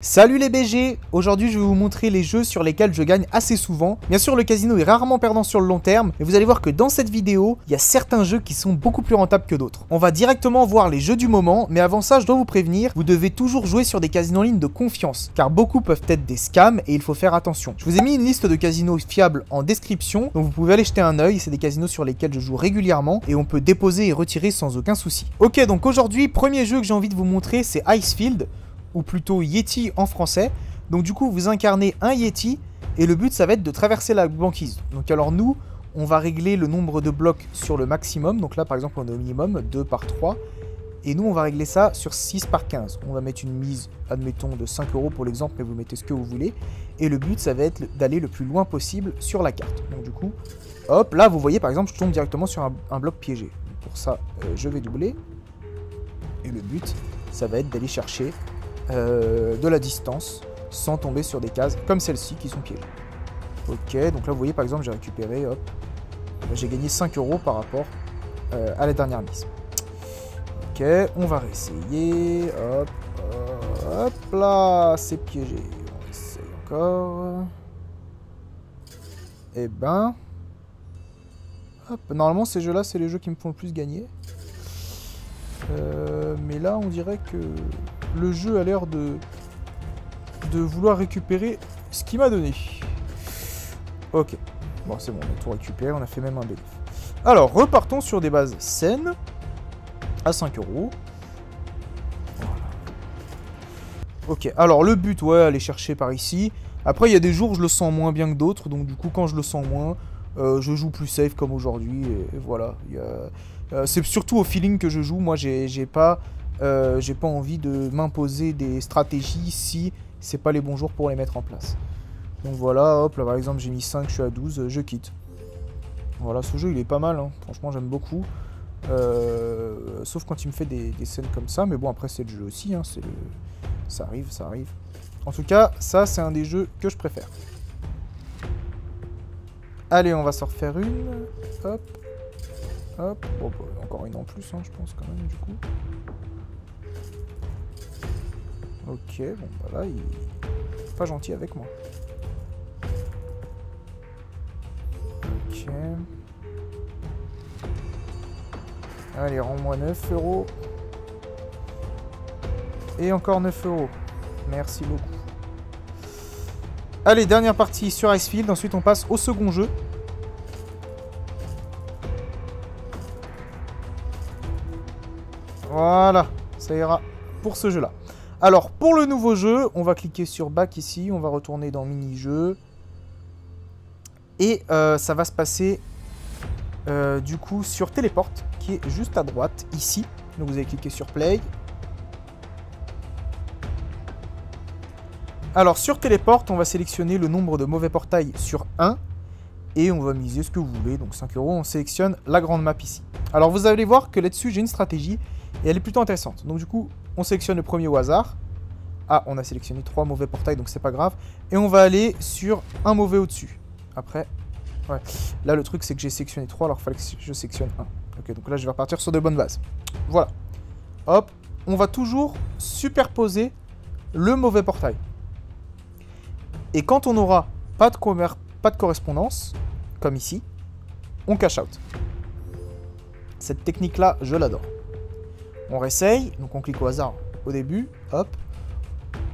Salut les BG! Aujourd'hui je vais vous montrer les jeux sur lesquels je gagne assez souvent. Bien sûr le casino est rarement perdant sur le long terme, mais vous allez voir que dans cette vidéo, il y a certains jeux qui sont beaucoup plus rentables que d'autres. On va directement voir les jeux du moment, mais avant ça je dois vous prévenir, vous devez toujours jouer sur des casinos en ligne de confiance, car beaucoup peuvent être des scams et il faut faire attention. Je vous ai mis une liste de casinos fiables en description, donc vous pouvez aller jeter un œil, c'est des casinos sur lesquels je joue régulièrement et on peut déposer et retirer sans aucun souci. Ok, donc aujourd'hui, premier jeu que j'ai envie de vous montrer, c'est Icefield, ou plutôt Yeti en français. Donc du coup vous incarnez un Yeti et le but ça va être de traverser la banquise. Donc alors nous on va régler le nombre de blocs sur le maximum. Donc là par exemple on est au minimum 2 par 3 et nous on va régler ça sur 6 par 15. On va mettre une mise admettons de 5 € pour l'exemple, mais vous mettez ce que vous voulez. Et le but ça va être d'aller le plus loin possible sur la carte. Donc du coup hop là vous voyez par exemple je tombe directement sur un bloc piégé. Donc, pour ça je vais doubler et le but ça va être d'aller chercher de la distance sans tomber sur des cases comme celle-ci qui sont piégées. Ok, donc là vous voyez par exemple j'ai récupéré, hop, j'ai gagné 5 € par rapport à la dernière mise. Ok, on va réessayer, hop, hop là, c'est piégé, on essaye encore. Et ben, hop, normalement ces jeux là c'est les jeux qui me font le plus gagner. Mais là on dirait que le jeu a l'air de vouloir récupérer ce qu'il m'a donné. Ok. Bon, c'est bon, on a tout récupéré, on a fait même un bénéfice. Alors, repartons sur des bases saines. À 5 €. Voilà. Ok, alors le but, ouais, aller chercher par ici. Après, il y a des jours où je le sens moins bien que d'autres. Donc du coup, quand je le sens moins, je joue plus safe comme aujourd'hui. Et voilà. C'est surtout au feeling que je joue. Moi, j'ai pas envie de m'imposer des stratégies si c'est pas les bons jours pour les mettre en place. Donc voilà, hop, là par exemple j'ai mis 5, je suis à 12, je quitte. Voilà, ce jeu il est pas mal, hein. Franchement j'aime beaucoup. Sauf quand il me fait des scènes comme ça, mais bon après c'est le jeu aussi, hein. Ça arrive, ça arrive. En tout cas, ça c'est un des jeux que je préfère. Allez, on va s'en refaire une. Hop. Hop. Bon, bah, encore une en plus, hein, je pense quand même du coup. Ok, bon bah là, il est pas gentil avec moi. Ok. Allez, rends-moi 9 €. Et encore 9 €. Merci beaucoup. Allez, dernière partie sur Icefield. Ensuite, on passe au second jeu. Voilà, ça ira pour ce jeu-là. Alors, pour le nouveau jeu, on va cliquer sur Back ici, on va retourner dans Mini-jeu. Et ça va se passer, du coup, sur Téléport, qui est juste à droite, ici. Donc, vous allez cliquer sur Play. Alors, sur Téléport, on va sélectionner le nombre de mauvais portails sur 1. Et on va miser ce que vous voulez, donc 5 €. On sélectionne la grande map ici. Alors, vous allez voir que là-dessus, j'ai une stratégie. Et elle est plutôt intéressante. Donc du coup, on sélectionne le premier au hasard. Ah, on a sélectionné 3 mauvais portails, donc c'est pas grave. Et on va aller sur un mauvais au-dessus. Après, ouais. Là, le truc, c'est que j'ai sélectionné 3, alors il fallait que je sélectionne 1. Ok, donc là, je vais repartir sur de bonnes bases. Voilà. Hop. On va toujours superposer le mauvais portail. Et quand on n'aura pas de correspondance, comme ici, on cash out. Cette technique-là, je l'adore. On réessaye, donc on clique au hasard au début, hop.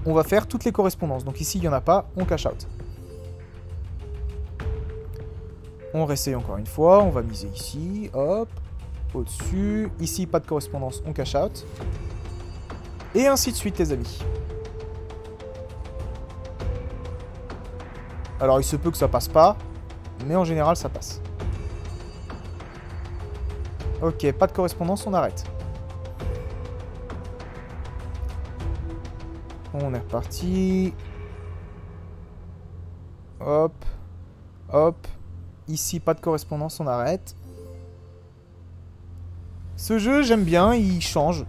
On va faire toutes les correspondances. Donc ici, il n'y en a pas, on cash out. On réessaye encore une fois, on va miser ici, hop, au-dessus. Ici, pas de correspondance, on cash out. Et ainsi de suite, les amis. Alors, il se peut que ça passe pas, mais en général, ça passe. Ok, pas de correspondance, on arrête. On est reparti. Hop. Hop. Ici, pas de correspondance, on arrête. Ce jeu, j'aime bien, il change.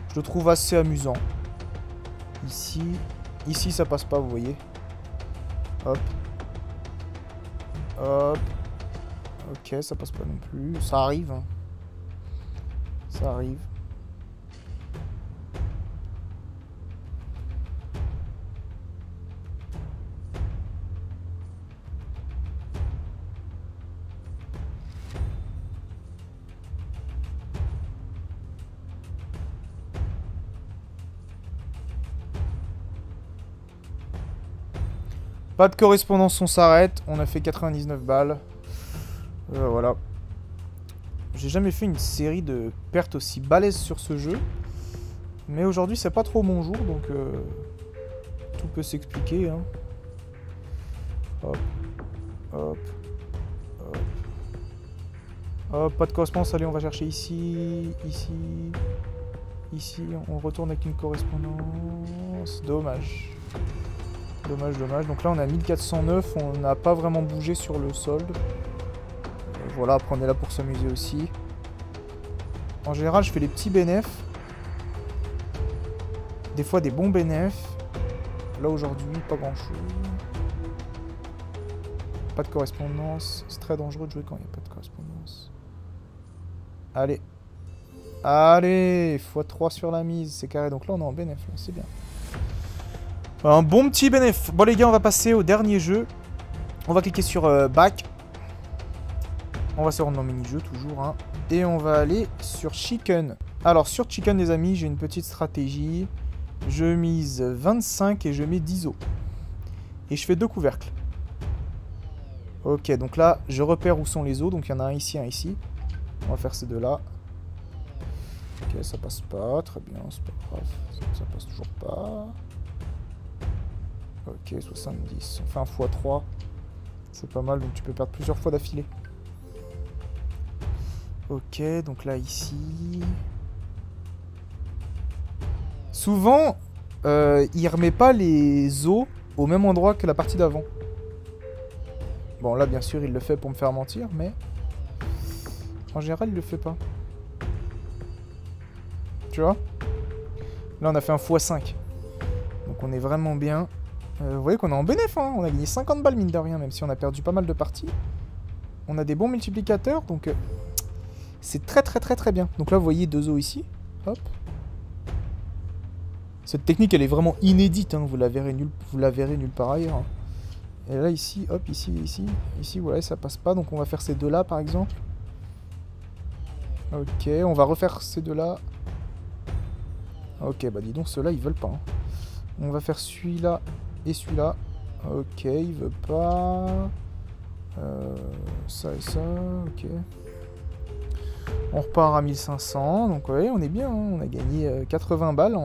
Je le trouve assez amusant. Ici. Ici, ça passe pas, vous voyez. Hop. Hop. Ok, ça passe pas non plus. Ça arrive. Hein. Ça arrive. Pas de correspondance, on s'arrête. On a fait 99 balles. Voilà. J'ai jamais fait une série de pertes aussi balèzes sur ce jeu. Mais aujourd'hui, c'est pas trop mon jour, donc tout peut s'expliquer. Hein. Hop, hop, hop. Hop, pas de correspondance. Allez, on va chercher ici, ici, ici. On retourne avec une correspondance. Dommage. Dommage, dommage. Donc là, on a 1409. On n'a pas vraiment bougé sur le solde. Voilà, après, on est là pour s'amuser aussi. En général, je fais les petits bénéfices. Des fois, des bons bénéfices. Là, aujourd'hui, pas grand-chose. Pas de correspondance. C'est très dangereux de jouer quand il n'y a pas de correspondance. Allez. Allez, x3 sur la mise. C'est carré. Donc là, on est en bénéfice. C'est bien. Un bon petit bénéfice. Bon, les gars, on va passer au dernier jeu. On va cliquer sur Back. On va se rendre dans mini-jeu, toujours. Hein. Et on va aller sur Chicken. Alors, sur Chicken, les amis, j'ai une petite stratégie. Je mise 25 et je mets 10 os. Et je fais 2 couvercles. Ok, donc là, je repère où sont les os. Donc, il y en a un ici, un ici. On va faire ces deux-là. Ok, ça passe pas. Très bien, c'est pas grave. Ça passe toujours pas. Ok, 70. On fait un x3. C'est pas mal, donc tu peux perdre plusieurs fois d'affilée. Ok, donc là, ici... Souvent, il remet pas les os au même endroit que la partie d'avant. Bon, là, bien sûr, il le fait pour me faire mentir, mais... En général, il le fait pas. Tu vois? Là, on a fait un x5. Donc, on est vraiment bien. Vous voyez qu'on est en bénéf, hein. On a gagné 50 balles, mine de rien, même si on a perdu pas mal de parties. On a des bons multiplicateurs, donc... c'est très, très, très, très bien. Donc là, vous voyez 2 os ici. Hop. Cette technique, elle est vraiment inédite, hein. Vous la verrez nulle part ailleurs. Hein. Et là, ici, hop, ici, ici, ici, ouais, ça passe pas. Donc, on va faire ces deux-là, par exemple. Ok, on va refaire ces deux-là. Ok, bah dis donc, ceux-là, ils veulent pas. Hein. On va faire celui-là et celui-là. Ok, il veut pas. Ça et ça, ok. On repart à 1500. Donc, ouais, on est bien. Hein. On a gagné 80 balles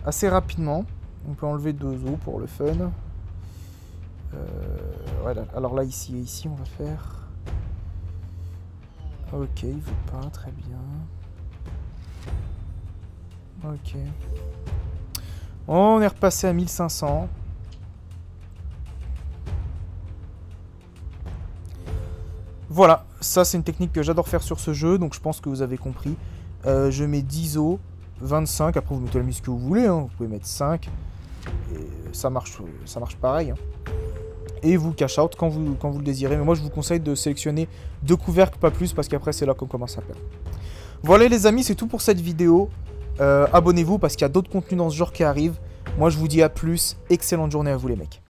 assez rapidement. On peut enlever 2 os pour le fun. Voilà. Alors là, ici et ici, on va faire... Ok, il veut pas, très bien. Ok. On est repassé à 1500. Voilà, ça c'est une technique que j'adore faire sur ce jeu, donc je pense que vous avez compris. Je mets 10 os, 25, après vous mettez la mise que vous voulez, hein. Vous pouvez mettre 5. Et ça marche pareil. Hein. Et vous cash out quand vous le désirez. Mais moi je vous conseille de sélectionner 2 couvercles, pas plus, parce qu'après c'est là qu'on commence à perdre. Voilà les amis, c'est tout pour cette vidéo. Abonnez-vous parce qu'il y a d'autres contenus dans ce genre qui arrivent. Moi je vous dis à plus, excellente journée à vous les mecs.